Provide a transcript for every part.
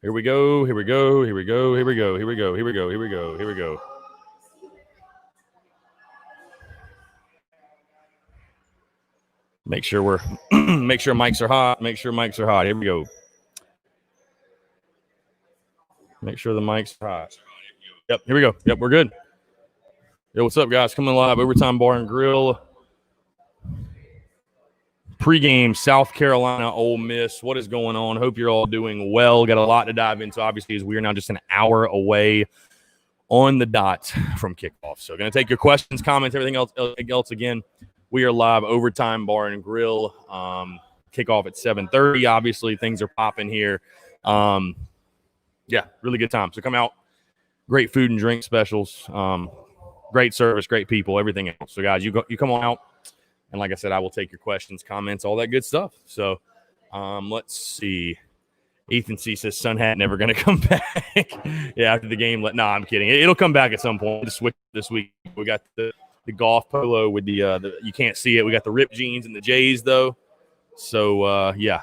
Here we go. Here we go. Here we go. Here we go. Here we go. Here we go. Here we go. Here we go. Make sure we're make sure mics are hot. Make sure mics are hot. Here we go. Make sure the mics are hot. Yep, here we go. Yep, we're good. Yo, what's up, guys? Coming live, Overtime Bar and Grill. Pre-game, South Carolina, Ole Miss. What is going on? Hope you're all doing well. Got a lot to dive into, obviously, as we are now just an hour away on the dot from kickoff. So going to take your questions, comments, everything else again. We are live, Overtime Bar and Grill. Kickoff at 7:30. Obviously, things are popping here. Yeah, really good time. So come out. Great food and drink specials. Great service, great people, everything else. So, guys, you come on out. And like I said, I will take your questions, comments, all that good stuff. So let's see. Ethan C says Sun Hat never going to come back. Yeah, after the game. No, I'm kidding. It'll come back at some point. Just switch this week. We got the golf polo with the you can't see it. We got the ripped jeans and the J's, though. So, yeah.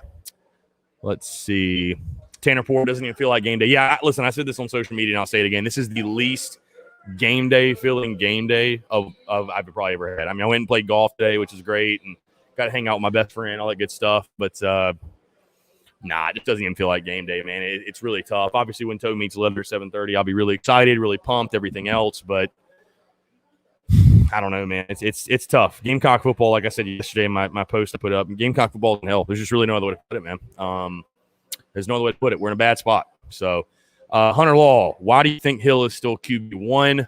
Let's see. Tanner Ford doesn't even feel like game day. Yeah, listen, I said this on social media, and I'll say it again. This is the least game day feeling game day of I've probably ever had. I mean, I went and played golf today, which is great, and got to hang out with my best friend, all that good stuff. But nah, it just doesn't even feel like game day, man. It's really tough. Obviously, when Toe meets 11 or 7:30, I'll be really excited, really pumped, everything else. But I don't know, man. It's tough. Gamecock football, like I said yesterday in my post I put up, Gamecock football doesn't help. There's just really no other way to put it, man. There's no other way to put it. We're in a bad spot. So. Hunter Law, why do you think Hill is still QB1?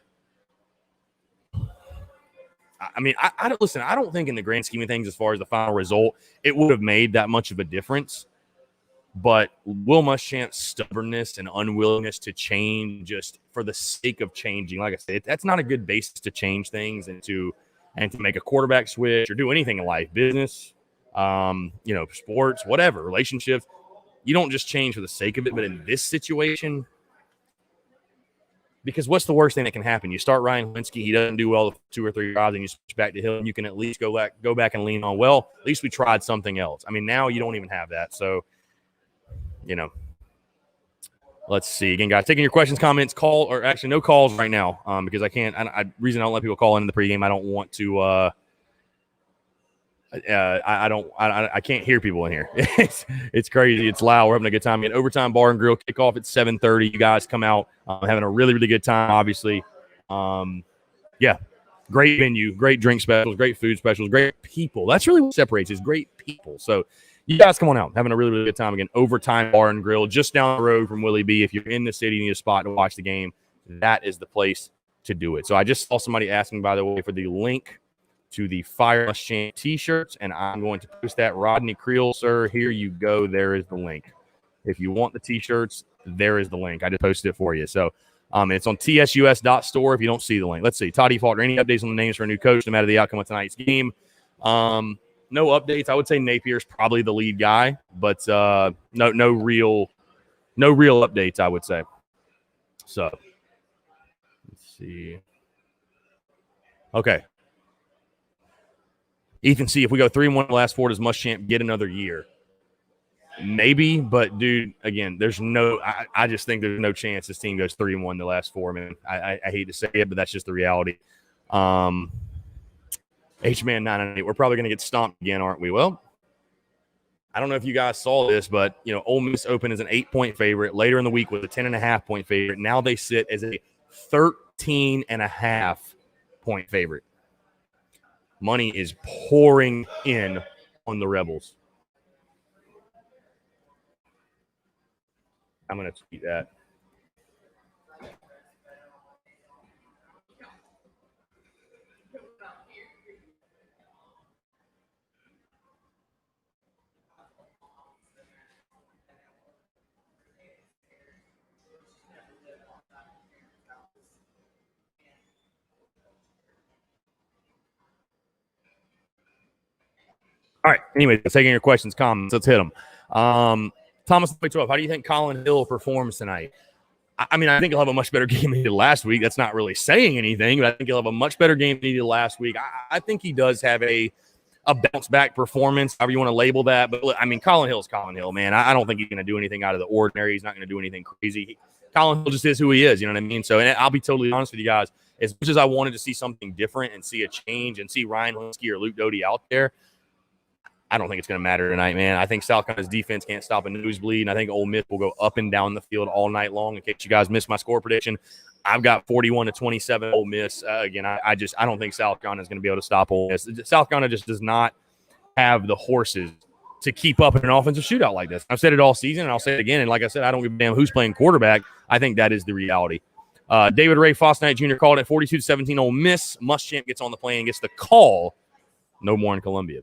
I mean, I don't think in the grand scheme of things, as far as the final result, it would have made that much of a difference. But Will Muschamp's stubbornness and unwillingness to change just for the sake of changing, like I said, that's not a good basis to change things and to make a quarterback switch or do anything in life, business, sports, whatever, relationships. You don't just change for the sake of it, but in this situation, because what's the worst thing that can happen? You start Ryan Linsky, he doesn't do well 2 or 3 drives, and you switch back to Hill, and you can at least go back and lean on, well, at least we tried something else. I mean, now you don't even have that. So, let's see. Again, guys, taking your questions, comments, no calls right now because I can't. Reason I don't let people call in the pregame, I don't want to I can't hear people in here. It's crazy. It's loud. We're having a good time. Overtime Bar and Grill kickoff at 7:30. You guys come out, having a really, really good time. Obviously, yeah, great venue, great drink specials, great food specials, great people. That's really what separates is great people. So you guys come on out, having a really, really good time. Again, Overtime Bar and Grill, just down the road from Willie B. If you're in the city, you need a spot to watch the game. That is the place to do it. So I just saw somebody asking, by the way, for the link to the Fire Muschamp t-shirts, and I'm going to post that. Rodney Creel, sir, here you go. There is the link. If you want the t-shirts, there is the link. I just posted it for you. So it's on tsus.store if you don't see the link. Let's see. Todd Faulkner, any updates on the names for a new coach no matter the outcome of tonight's game? No updates. I would say Napier's probably the lead guy, but no real updates, I would say. So let's see. Okay. Ethan C., if we go 3-1 the last 4, does Muschamp get another year? Maybe, but, dude, again, there's no – I just think there's no chance this team goes 3-1 the last 4, man. I hate to say it, but that's just the reality. H-Man 9-8, we're probably going to get stomped again, aren't we? Well, I don't know if you guys saw this, but, Ole Miss opened as an 8-point favorite. Later in the week was a 10.5-point favorite. Now they sit as a 13.5-point favorite. Money is pouring in on the Rebels. I'm going to tweet that. All right. Anyway, taking your questions, comments. Let's hit them. Thomas 12. How do you think Colin Hill performs tonight? I mean, I think he'll have a much better game than he did last week. That's not really saying anything, but I think he'll have a much better game than he did last week. I think he does have a a bounce back performance, however you want to label that. But look, I mean, Colin Hill's Colin Hill, man. I don't think he's going to do anything out of the ordinary. He's not going to do anything crazy. Colin Hill just is who he is. You know what I mean? So, and I'll be totally honest with you guys. As much as I wanted to see something different and see a change and see Ryan Linsky or Luke Doty out there, I don't think it's going to matter tonight, man. I think South Carolina's defense can't stop a nosebleed, and I think Ole Miss will go up and down the field all night long. In case you guys missed my score prediction, I've got 41-27 Ole Miss. Again, I don't think South Carolina is going to be able to stop Ole Miss. South Carolina just does not have the horses to keep up in an offensive shootout like this. I've said it all season, and I'll say it again. And like I said, I don't give a damn who's playing quarterback. I think that is the reality. David Ray Foss Knight Jr. called it 42-17 Ole Miss. Muschamp gets on the plane and gets the call. No more in Columbia.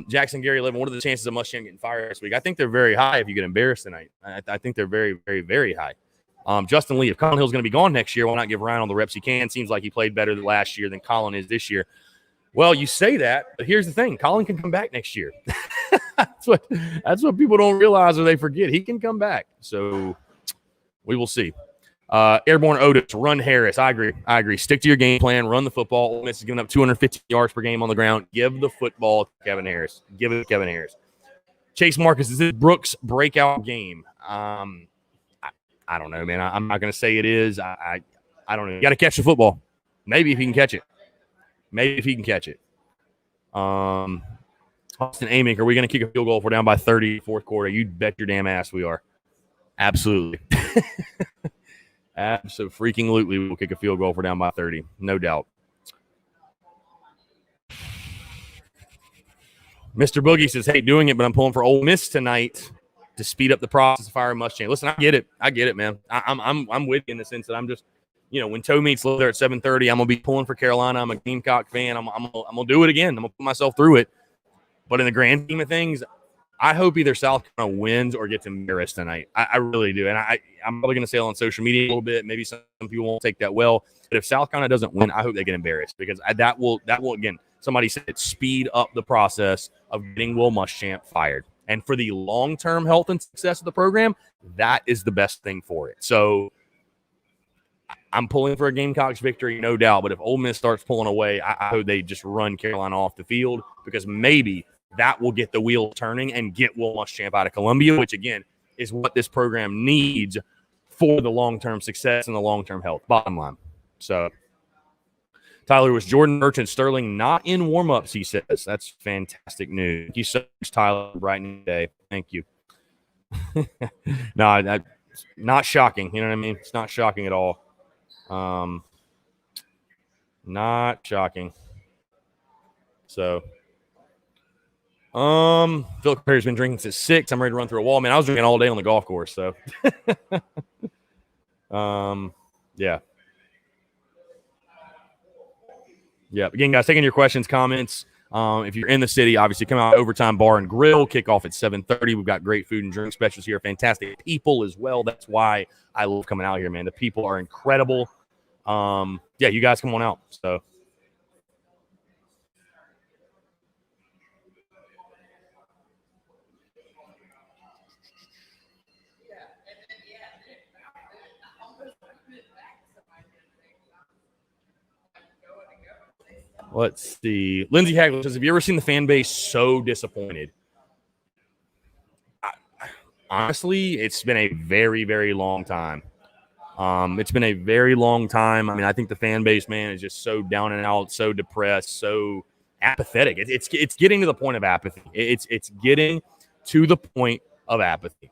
Jackson Gary 11. What are the chances of Muschamp getting fired this week? I think they're very high if you get embarrassed tonight. I think they're very, very, very high. Justin Lee, if Colin Hill's going to be gone next year, why not give Ryan all the reps he can? Seems like he played better than last year than Colin is this year. Well, you say that, but here's the thing. Colin can come back next year. That's what people don't realize or they forget. He can come back. So we will see. Airborne Otis, run Harris. I agree. Stick to your game plan. Run the football. Ole Miss is giving up 250 yards per game on the ground. Give the football to Kevin Harris. Give it to Kevin Harris. Chase Marcus, is this Brooks' breakout game? I don't know, man. I'm not going to say it is. I don't know. You got to catch the football. Maybe if he can catch it. Austin Amick, are we going to kick a field goal if we're down by 30 fourth quarter? You bet your damn ass we are. Absolutely. Absolutely, we'll kick a field goal if we're down by 30. No doubt. Mr. Boogie says, hey, doing it, but I'm pulling for Ole Miss tonight to speed up the process of firing Muschamp. Listen, I get it, man. I'm with you in the sense that I'm just, when toe meets there at 7:30, I'm gonna be pulling for Carolina. I'm a Gamecock fan. I'm gonna do it again. I'm gonna put myself through it. But in the grand scheme of things, I hope either South Carolina wins or gets embarrassed tonight. I really do. And I'm probably going to say it on social media a little bit. Maybe some people won't take that well. But if South Carolina doesn't win, I hope they get embarrassed because that will again, somebody said it, speed up the process of getting Will Muschamp fired. And for the long-term health and success of the program, that is the best thing for it. So I'm pulling for a Gamecocks victory, no doubt. But if Ole Miss starts pulling away, I hope they just run Carolina off the field because maybe that will get the wheel turning and get Will Muschamp out of Columbia, which, again, is what this program needs for the long-term success and the long-term health, bottom line. So, Tyler, was Jordan Merchant Sterling not in warm-ups, he says. That's fantastic news. Thank you so much, Tyler, brightening the day. Thank you. No, not shocking. You know what I mean? It's not shocking at all. Not shocking. So, Phil Perry's been drinking since 6. I'm ready to run through a wall. Man, I was drinking all day on the golf course. So, yeah. Yeah. Again, guys, taking your questions, comments. If you're in the city, obviously come out to Overtime Bar and Grill. Kickoff at 7:30. We've got great food and drink specials here. Fantastic people as well. That's why I love coming out here, man. The people are incredible. Yeah, you guys come on out. So. Let's see. Lindsay Hagler says, have you ever seen the fan base so disappointed? Honestly, it's been a very, very long time. It's been a very long time. I mean, I think the fan base, man, is just so down and out, so depressed, so apathetic. It's getting to the point of apathy. It's getting to the point of apathy.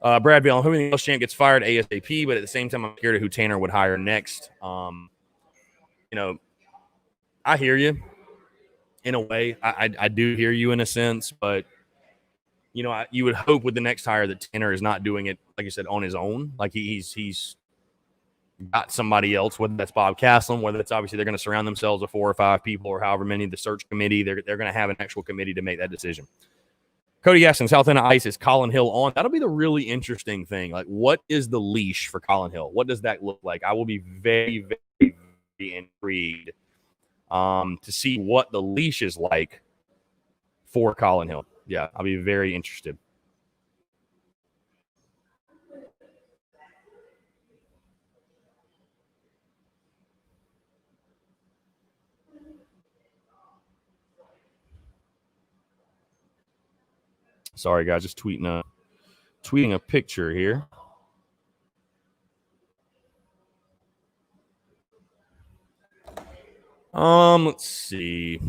Brad Bell, I'm hoping Muschamp gets fired ASAP, but at the same time, I'm scared of who Tanner would hire next. I hear you in a way. I do hear you in a sense, but, you would hope with the next hire that Tanner is not doing it, like you said, on his own. Like he's got somebody else, whether that's Bob Caslen, whether it's obviously they're going to surround themselves with 4 or 5 people or however many, the search committee, they're going to have an actual committee to make that decision. Cody asking, South End Ice, is Colin Hill on? That'll be the really interesting thing. Like, what is the leash for Colin Hill? What does that look like? I will be very, very, very intrigued to see what the leash is like for Colin Hill. Yeah, I'll be very interested. Sorry, guys, just tweeting a picture here. Let's see.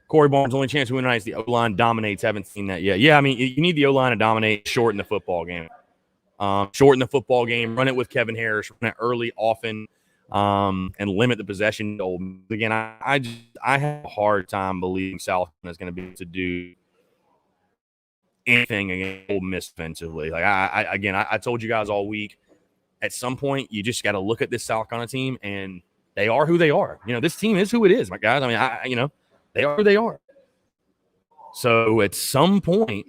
Corey Barnes, only chance we win tonight is the O-line dominates. Haven't seen that yet. Yeah, I mean, you need the O-line to dominate, shorten the football game. Shorten the football game, run it with Kevin Harris, run it early, often, and limit the possession. Again, I have a hard time believing South is going to be able to do anything against Ole Miss defensively. Like I told you guys all week, at some point you just got to look at this South Carolina team, and they are who they are. You know, this team is who it is, my guys. I mean, they are who they are. So at some point,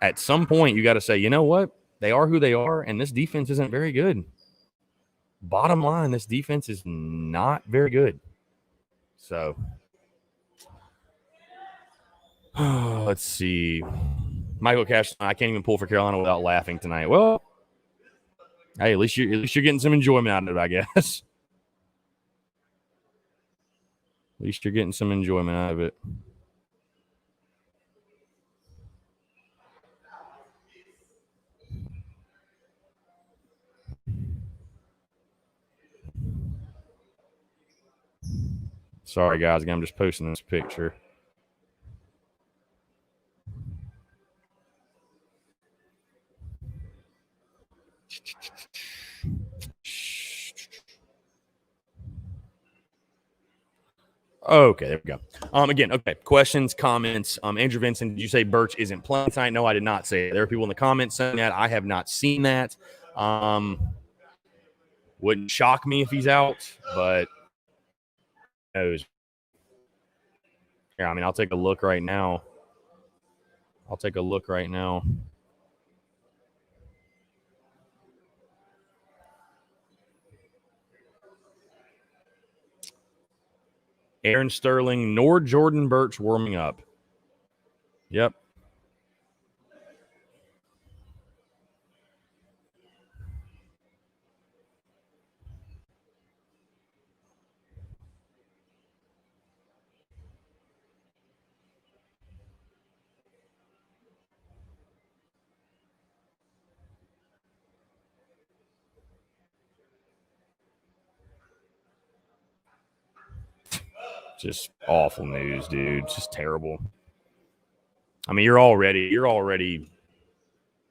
you got to say, you know what? They are who they are, and this defense isn't very good. Bottom line, this defense is not very good. So, let's see. Michael Cash, I can't even pull for Carolina without laughing tonight. Well, hey, at least you're getting some enjoyment out of it, I guess. At least you're getting some enjoyment out of it. Sorry, guys. Again, I'm just posting this picture. Okay, there we go. Again, okay. Questions, comments. Andrew Vincent, did you say Birch isn't playing tonight? No, I did not say it. There are people in the comments saying that. I have not seen that. Wouldn't shock me if he's out, but who knows? Yeah, I mean, I'll take a look right now. Aaron Sterling nor Jordan Birch warming up. Yep. Just awful news, dude. Just terrible. I mean, you're already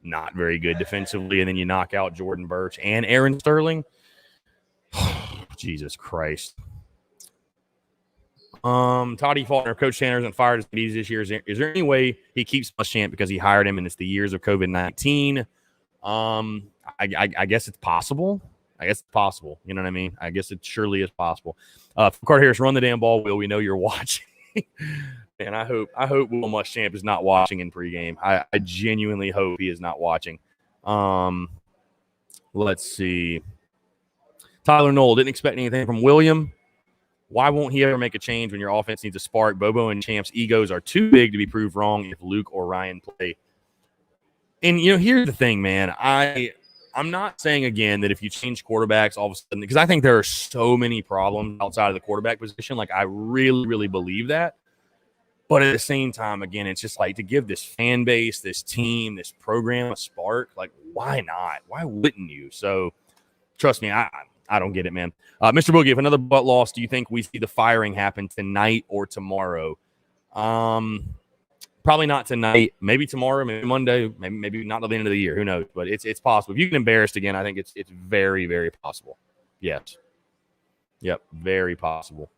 not very good defensively, and then you knock out Jordan Birch and Aaron Sterling. Jesus Christ. Toddy Faulkner, Coach Tanner hasn't fired his meetings this year. Is there any way he keeps Muschamp because he hired him and it's the years of COVID-19? I guess it's possible. You know what I mean? I guess it surely is possible. Carter Harris, run the damn ball, Will. We know you're watching. And I hope Will Muschamp is not watching in pregame. I genuinely hope he is not watching. Let's see. Tyler Knoll, didn't expect anything from William. Why won't he ever make a change when your offense needs a spark? Bobo and Champ's egos are too big to be proved wrong if Luke or Ryan play. And, here's the thing, man. I'm not saying, again, that if you change quarterbacks all of a sudden, because I think there are so many problems outside of the quarterback position. Like, I really, really believe that. But at the same time, again, it's just like to give this fan base, this team, this program a spark. Like, why not? Why wouldn't you? So, trust me, I don't get it, man. Mr. Boogie, if another butt loss, do you think we see the firing happen tonight or tomorrow? Probably not tonight. Maybe tomorrow, maybe Monday, maybe not till the end of the year. Who knows? But it's possible. If you get embarrassed again, I think it's very, very possible. Yes. Yep, very possible.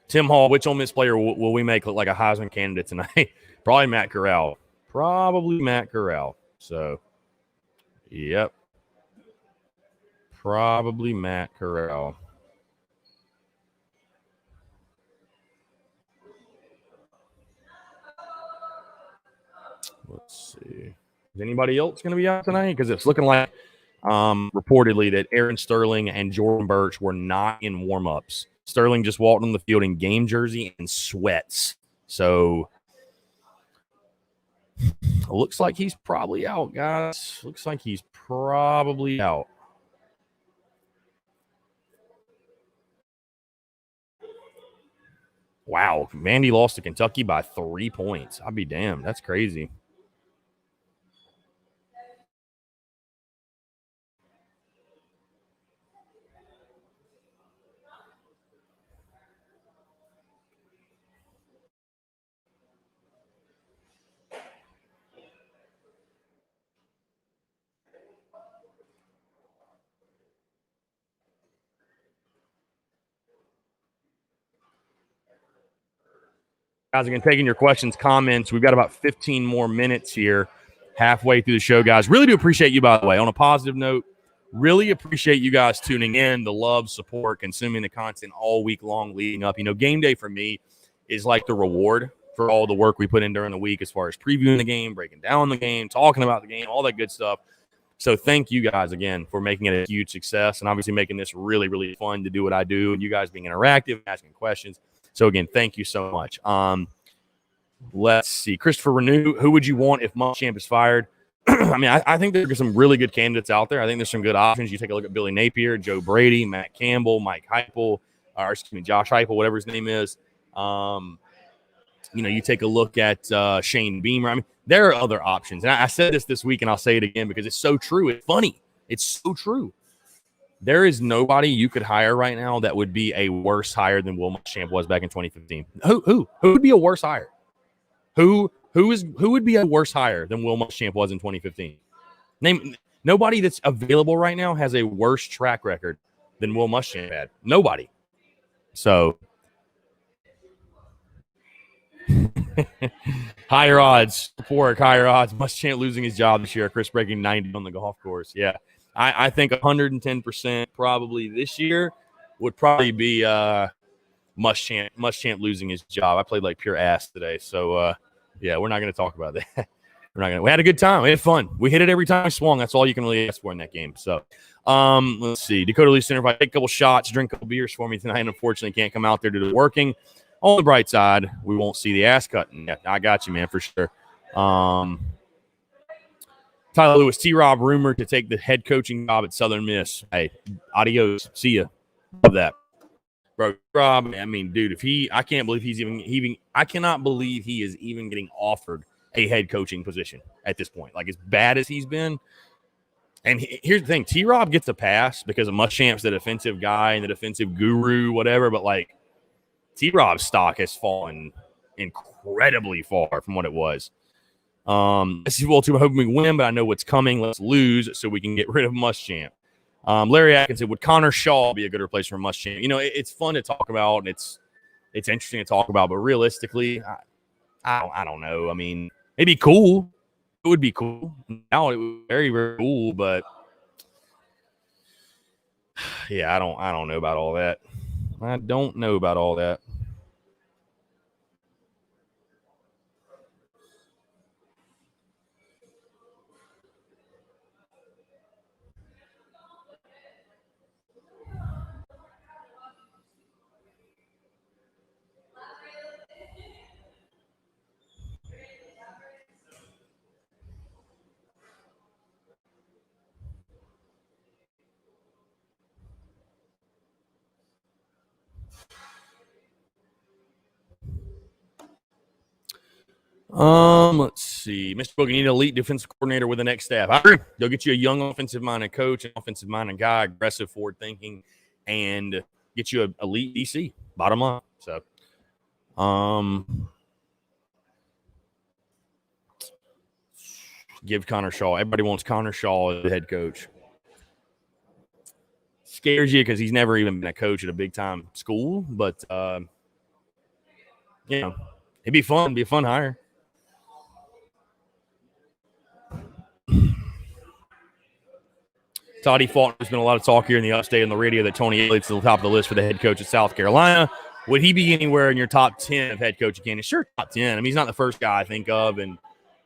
Tim Hall, which Ole Miss player will we make look like a Heisman candidate tonight? Probably Matt Corral. So, yep. Probably Matt Corral. Let's see. Is anybody else going to be out tonight? Because it's looking like reportedly that Aaron Sterling and Jordan Birch were not in warm-ups. Sterling just walked on the field in game jersey and sweats. So, looks like he's probably out, guys. Looks like he's probably out. Wow, Vandy lost to Kentucky by 3 points. I'd be damned. That's crazy. Guys, again, taking your questions, comments. We've got about 15 more minutes here, halfway through the show, guys. Really do appreciate you, by the way. On a positive note, really appreciate you guys tuning in, the love, support, consuming the content all week long leading up. You know, game day for me is like the reward for all the work we put in during the week as far as previewing the game, breaking down the game, talking about the game, all that good stuff. So thank you guys again for making it a huge success and obviously making this really, really fun to do what I do and you guys being interactive, asking questions. So again, thank you so much. Let's see. Christopher Renew, who would you want if Muschamp is fired? I mean, I think there's some really good candidates out there. I think there's some good options. You take a look at Billy Napier, Joe Brady, Matt Campbell, Mike Heupel, or excuse me, Josh Heupel, whatever his name is. You know, you take a look at Shane Beamer. I mean, there are other options. And I said this week, and I'll say it again because it's so true. It's funny. It's so true. There is nobody you could hire right now that would be a worse hire than Will Muschamp was back in 2015. Who would be a worse hire? Who would be a worse hire than Will Muschamp was in 2015? Name nobody that's available right now has a worse track record than Will Muschamp had. Nobody. So higher odds, higher odds. Muschamp losing his job this year. Chris breaking 90 on the golf course. Yeah, I think 110% probably this year would probably be Muschamp losing his job. I played like pure ass today, so yeah, we're not going to talk about that. We had a good time. We had fun. We hit it every time we swung. That's all you can really ask for in that game. So let's see. Dakota Lee Center, if I take a couple shots, drink a couple beers for me tonight, unfortunately can't come out there to do the working. On the bright side, we won't see the ass cutting. Yeah, I got you, man, for sure. Tyler Lewis, T-Rob rumored to take the head coaching job at Southern Miss. Hey, adios. See ya. Love that. Bro, Rob, I mean, dude, I can't believe I cannot believe he is even getting offered a head coaching position at this point. Like, as bad as he's been. And here's the thing, T-Rob gets a pass because of Muschamp's the defensive guy and the defensive guru, whatever, but like T-Rob's stock has fallen incredibly far from what it was. This is well too hoping we win, but I know what's coming. Let's lose so we can get rid of Muschamp. Larry Atkinson, would Connor Shaw be a good replacement for Muschamp? You know, it's fun to talk about and it's interesting to talk about, but realistically, I don't know. I mean, it'd be cool. It would be cool. Now it would be very, very cool, but yeah, I don't know about all that. I don't know about all that. Let's see. Mr. Book, you need an elite defensive coordinator with the next staff. I agree. They'll get you a young offensive-minded coach, an offensive-minded guy, aggressive, forward-thinking, and get you an elite DC, bottom line. So, give Connor Shaw. Everybody wants Connor Shaw as the head coach. Scares you because he's never even been a coach at a big-time school, but, you know, it'd be fun. It'd be a fun hire. Toddy Faulkner, there's been a lot of talk here in the upstate on the radio that Tony Elliott's to the top of the list for the head coach at South Carolina. Would he be anywhere in your top 10 of head coaching candidates? Sure, top 10. I mean, he's not the first guy I think of. And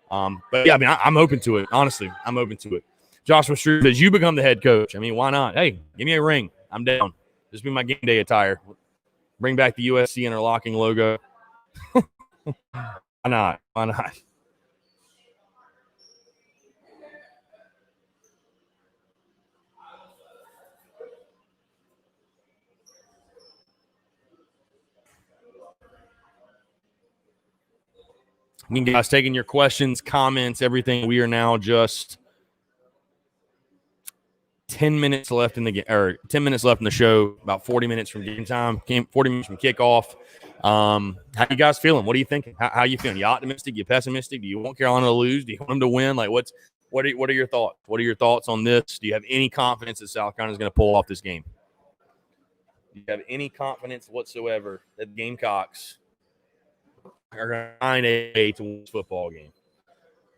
but, yeah, I mean, I'm open to it. Honestly, I'm open to it. Joshua Street says, you become the head coach. I mean, why not? Hey, give me a ring. I'm down. Just be my game day attire. Bring back the USC interlocking logo. Why not? Why not? You guys taking your questions, comments, everything. We are now just 10 minutes left in the game, or 10 minutes left in the show, about 40 minutes from game time, 40 minutes from kickoff. How you guys feeling? What are you thinking? How you feeling? You optimistic? You pessimistic? Do you want Carolina to lose? Do you want them to win? Like, what are your thoughts? What are your thoughts on this? Do you have any confidence that South Carolina is going to pull off this game? Do you have any confidence whatsoever that the Gamecocks are going to find a way to win this football game?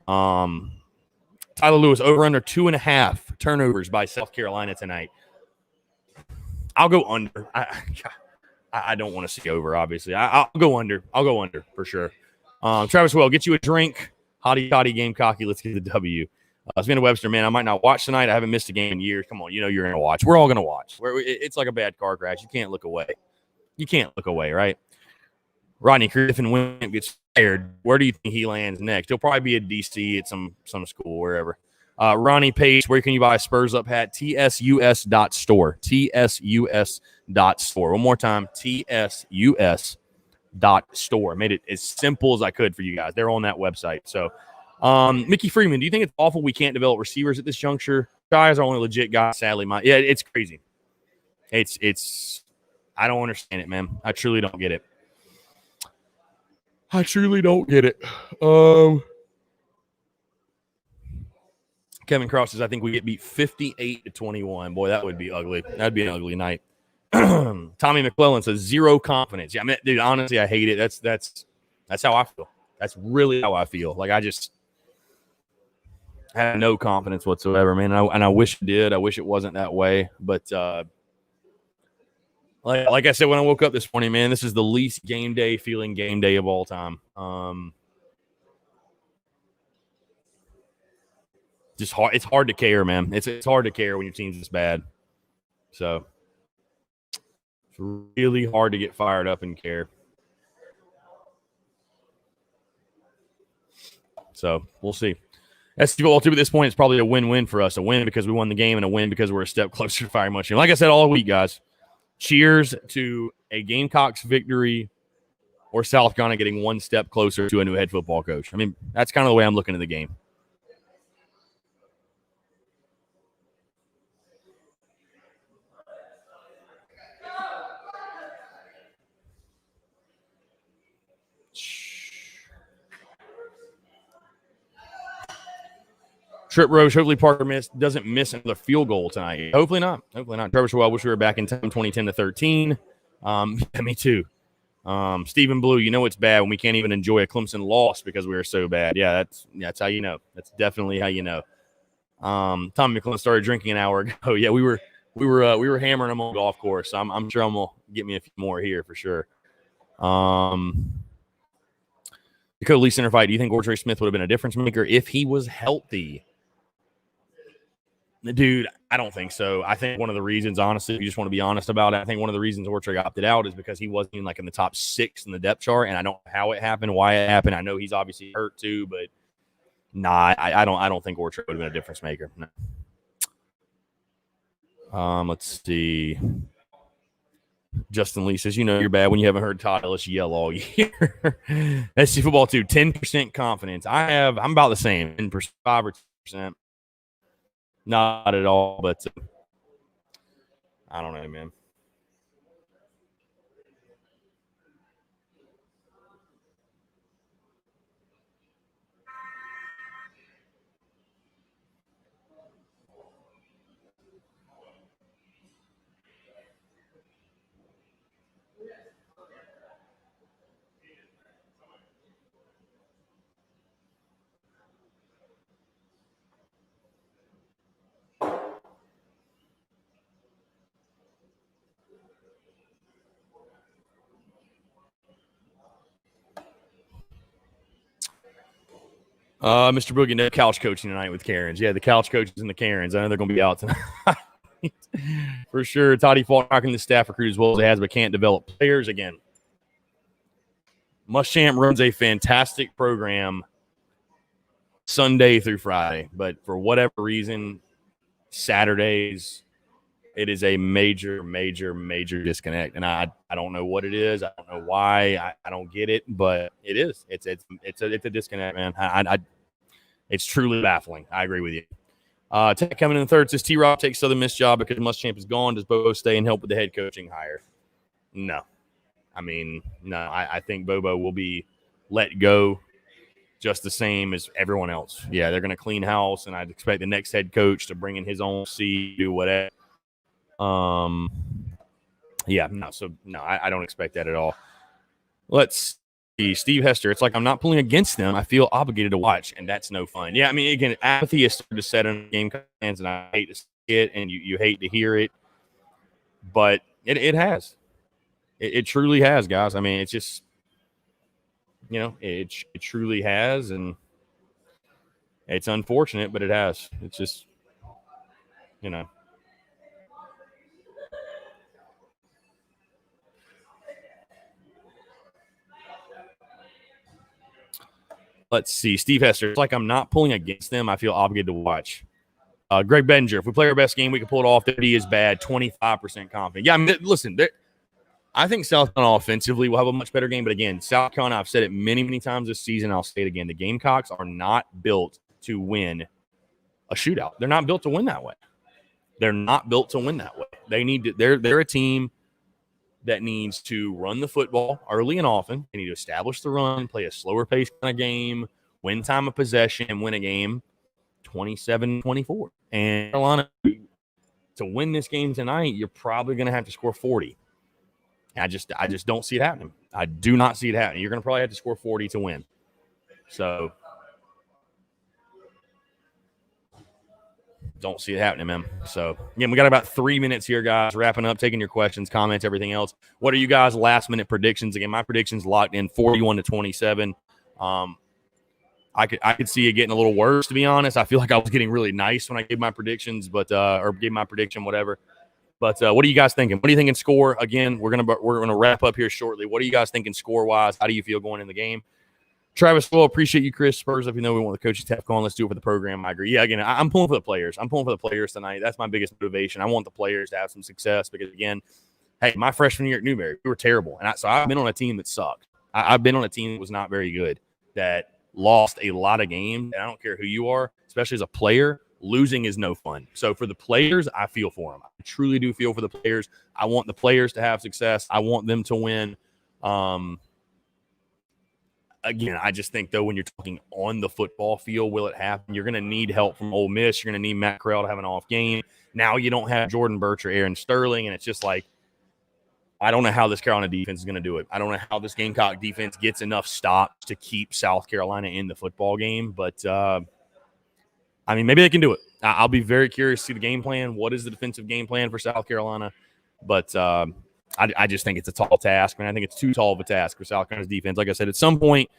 Tyler Lewis, over under 2.5 turnovers by South Carolina tonight. I'll go under. I don't want to see over, obviously. I'll go under. I'll go under for sure. Travis Well, get you a drink. Hottie Gamecocky. Let's get the W. Savannah Webster, man, I might not watch tonight. I haven't missed a game in years. Come on, you know you're going to watch. We're all going to watch. It's like a bad car crash. You can't look away. You can't look away, right? Rodney Griffin Wimp gets fired. Where do you think he lands next? He'll probably be at DC at some school, wherever. Ronnie Page, where can you buy a Spurs Up hat? TSUS.store. TSUS.store. One more time, TSUS.store. Made it as simple as I could for you guys. They're on that website. So, Mickey Freeman, do you think it's awful we can't develop receivers at this juncture? Guys are only legit guys, sadly. Yeah, it's crazy. It's I don't understand it, man. I truly don't get it. Kevin Cross says, I think we get beat 58-21. Boy, that would be ugly. That'd be an ugly night. Tommy McClellan says, zero confidence. Yeah, I mean, dude, honestly, I hate it. That's how I feel. That's really how I feel. Like, I have no confidence whatsoever, man. And I wish it did. I wish it wasn't that way. But like I said when I woke up this morning, man, this is the least game day feeling game day of all time. Just hard. It's hard to care, man. It's hard to care when your team's this bad. So it's really hard to get fired up and care. So we'll see. SC football too. At this point, it's probably a win-win for us. A win because we won the game, and a win because we're a step closer to firing much. Like I said all week, guys. Cheers to a Gamecocks victory or South Carolina getting one step closer to a new head football coach. I mean, that's kind of the way I'm looking at the game. Trip Roche, hopefully Parker doesn't miss another field goal tonight. Hopefully not. Trevor Schwell, I wish we were back in time 2010-13. Yeah, me too. Stephen Blue, you know it's bad when we can't even enjoy a Clemson loss because we are so bad. Yeah, that's how you know. That's definitely how you know. Tom McClellan started drinking an hour ago. Yeah, we were hammering him on the golf course. So I'm sure I'm gonna get me a few more here for sure. Dakota Lee center fight. Do you think Ortre Smith would have been a difference maker if he was healthy? Dude, I don't think so. I think one of the reasons, honestly, if you just want to be honest about it, I think one of the reasons Ortre opted out is because he wasn't even like in the top 6 in the depth chart, and I don't know how it happened, why it happened. I know he's obviously hurt too, but nah, I don't think Ortre would have been a difference maker. No. Let's see. Justin Lee says, you know you're bad when you haven't heard Todd Ellis yell all year. SC football too, 10% confidence. I'm about the same, 10%, 5 or 10%. Not at all, but I don't know, man. Mr. Boogie, no couch coaching tonight with Karens. Yeah, the couch coaches and the Karens. I know they're going to be out tonight. For sure. Toddy Faulk knocking the staff recruit as well as it has, but can't develop players again. Muschamp runs a fantastic program Sunday through Friday, but for whatever reason, Saturdays It is a major, major, major disconnect, and I don't know what it is. I don't know why. I don't get it, but it is. It's a disconnect, man. It's truly baffling. I agree with you. Tech coming in the third says T-Rob takes Southern Miss job because Muschamp is gone. Does Bobo stay and help with the head coaching hire? No. I mean, no. I think Bobo will be let go just the same as everyone else. Yeah, they're going to clean house, and I'd expect the next head coach to bring in his own seat, do whatever. Yeah, no. So no, I don't expect that at all. Let's see. Steve Hester. It's like I'm not pulling against them. I feel obligated to watch, and that's no fun. Yeah, I mean, again, apathy is starting to set in Gamecocks fans, and I hate to see it, and you hate to hear it, but it has. It truly has, guys. I mean, it's just, it truly has, and it's unfortunate, but it has. It's just, Let's see. Steve Hester. It's like I'm not pulling against them. I feel obligated to watch. Greg Benninger. If we play our best game, we can pull it off. 30 is bad. 25% confident. Yeah, I mean, listen, I think South Carolina offensively will have a much better game. But again, South Carolina, I've said it many, many times this season. I'll say it again. The Gamecocks are not built to win a shootout. They're not built to win that way. They're not built to win that way. They need to. They're a team that needs to run the football early and often. They need to establish the run, play a slower pace kind of game, win time of possession, and win a game 27-24. And Carolina, to win this game tonight, you're probably going to have to score 40. I just don't see it happening. I do not see it happening. You're going to probably have to score 40 to win. So don't see it happening, man. So, again, we got about 3 minutes here, guys. Wrapping up, taking your questions, comments, everything else. What are you guys' last-minute predictions? Again, my predictions locked in 41-27. I could see it getting a little worse, to be honest. I feel like I was getting really nice when I gave my predictions, or gave my prediction, whatever. But what are you guys thinking? What are you thinking score? Again, we're gonna wrap up here shortly. What are you guys thinking score-wise? How do you feel going in the game? Travis, well, appreciate you, Chris. Spurs, if you know we want the coaching staff going, let's do it for the program. I agree. Yeah, again, I'm pulling for the players. I'm pulling for the players tonight. That's my biggest motivation. I want the players to have some success because, again, hey, my freshman year at Newberry, we were terrible. And so I've been on a team that sucked. I've been on a team that was not very good, that lost a lot of games. And I don't care who you are, especially as a player, losing is no fun. So for the players, I feel for them. I truly do feel for the players. I want the players to have success. I want them to win. Again, I just think, though, when you're talking on the football field, will it happen? You're going to need help from Ole Miss. You're going to need Matt Corral to have an off game. Now you don't have Jordan Birch or Aaron Sterling, and it's just like, I don't know how this Carolina defense is going to do it. I don't know how this Gamecock defense gets enough stops to keep South Carolina in the football game. But, I mean, maybe they can do it. I'll be very curious to see the game plan. What is the defensive game plan for South Carolina? But I just think it's a tall task. I think it's too tall of a task for South Carolina's defense. Like I said, at some point,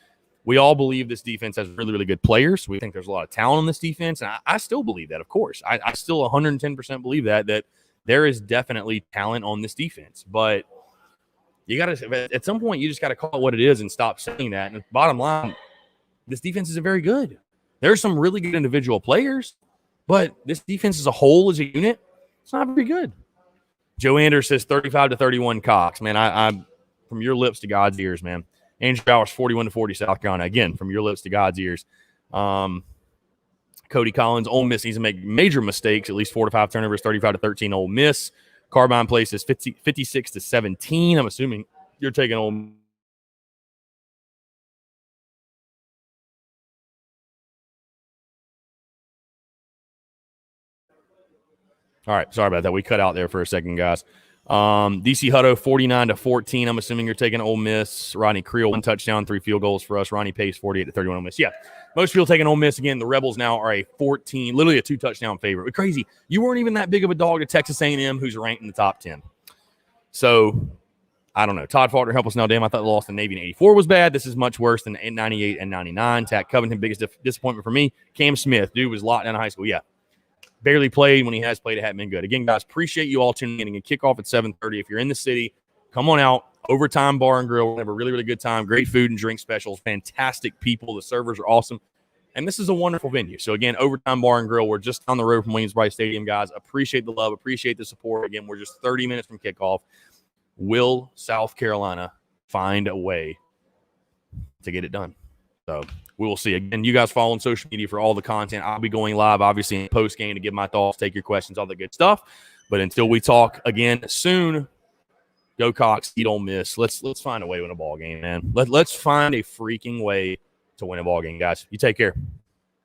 we all believe this defense has really, really good players. We think there's a lot of talent on this defense, and I still believe that, of course. I still 110% believe that there is definitely talent on this defense. But you got to – at some point, you just got to call it what it is and stop saying that. And bottom line, this defense isn't very good. There are some really good individual players, but this defense as a whole, as a unit, it's not very good. Joe Anders says 35-31 Cox. Man, I'm from your lips to God's ears, man. Andrew Bowers 41-40 South Carolina. Again, from your lips to God's ears. Cody Collins, Ole Miss needs to make major mistakes, at least 4 to 5 turnovers, 35-13 Ole Miss. Carbine places 56-17. I'm assuming you're taking Ole Miss. All right, sorry about that. We cut out there for a second, guys. DC Hutto, 49-14. I'm assuming you're taking Ole Miss. Rodney Creel, 1 touchdown, 3 field goals for us. Ronnie Pace, 48-31 Ole Miss. Yeah, most people taking Ole Miss. Again, the Rebels now are a 14, literally a 2-touchdown favorite. Crazy. You weren't even that big of a dog to Texas A&M, who's ranked in the top 10. So, I don't know. Todd Faulkner, help us now. Damn, I thought the loss to Navy in 84 was bad. This is much worse than 98 and 99. Tack Covington, biggest disappointment for me. Cam Smith, dude was locked down in high school. Yeah. Barely played. When he has played, it hadn't been good. Again, guys, appreciate you all tuning in. And kickoff at 7:30. If you're in the city, come on out. Overtime Bar and Grill. We're going to have a really, really good time. Great food and drink specials. Fantastic people. The servers are awesome. And this is a wonderful venue. So, again, Overtime Bar and Grill. We're just down the road from Williams-Brice Stadium, guys. Appreciate the love. Appreciate the support. Again, we're just 30 minutes from kickoff. Will South Carolina find a way to get it done? So we will see. Again, you guys follow on social media for all the content. I'll be going live, obviously, in post-game to give my thoughts, take your questions, all the good stuff. But until we talk again soon, go Cox, you don't miss. Let's find a way to win a ball game, man. Let's find a freaking way to win a ball game, guys. You take care.